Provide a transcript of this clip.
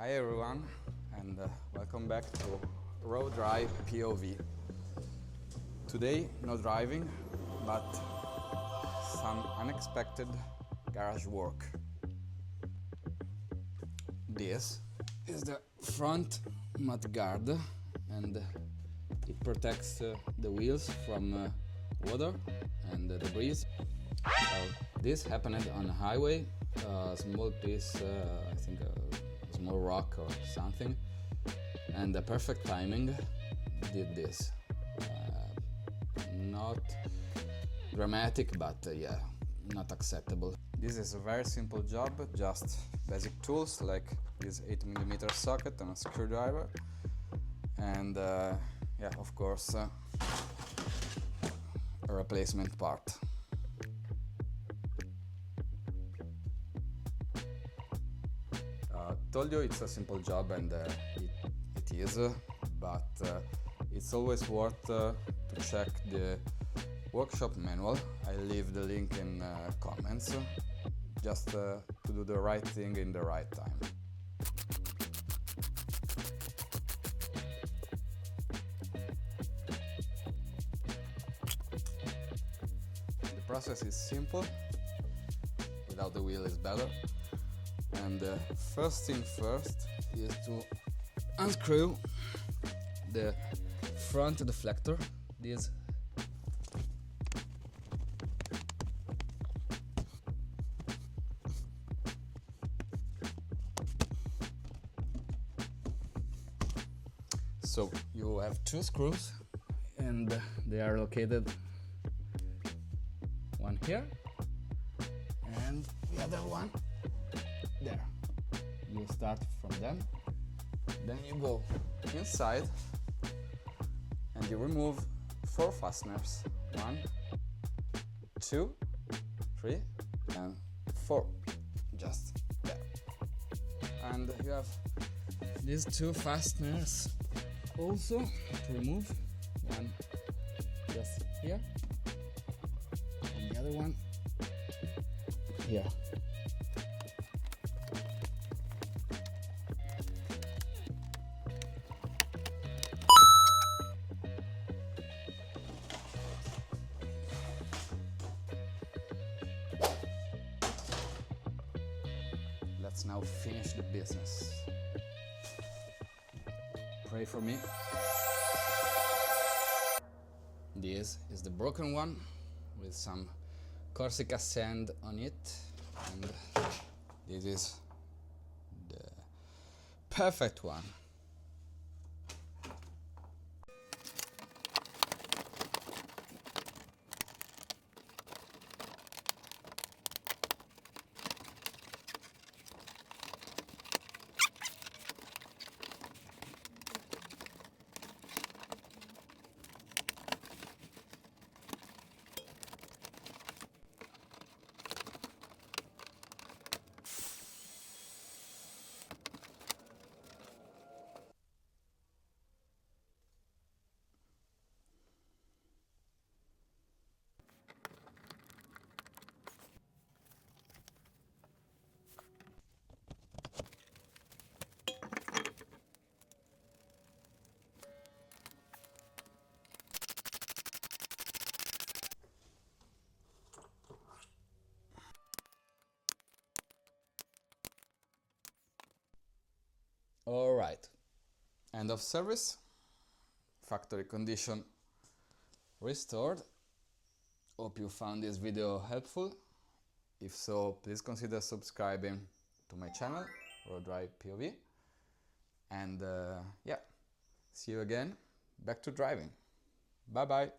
Hi everyone, and welcome back to Road Drive POV. Today, no driving, but some unexpected garage work. This is the front mudguard, and it protects the wheels from water and debris. So this happened on a highway, a small piece, I think a small rock or something, and the perfect timing did this. Not dramatic, but yeah, not acceptable. This is a very simple job, just basic tools like this 8mm socket and a screwdriver, and yeah, of course, a replacement part. Told you it's a simple job, and it is, but it's always worth to check the workshop manual. I leave the link in comments, just to do the right thing in the right time. The process is simple, without the wheel is better. And first thing first is to unscrew the front deflector. This so you have two screws, and they are located one here and the other one there. You start from them, then you go inside and you remove 4 fasteners. 1, 2, 3 and 4, just there. And you have these 2 fasteners also to remove. One just here and the other one here. Let's now finish the business. Pray for me. This is the broken one with some Corsica sand on it, and this is the perfect one. Alright, end of service, factory condition restored. Hope you found this video helpful. If so, please consider subscribing to my channel, Road Drive POV. And yeah, see you again, back to driving. Bye bye.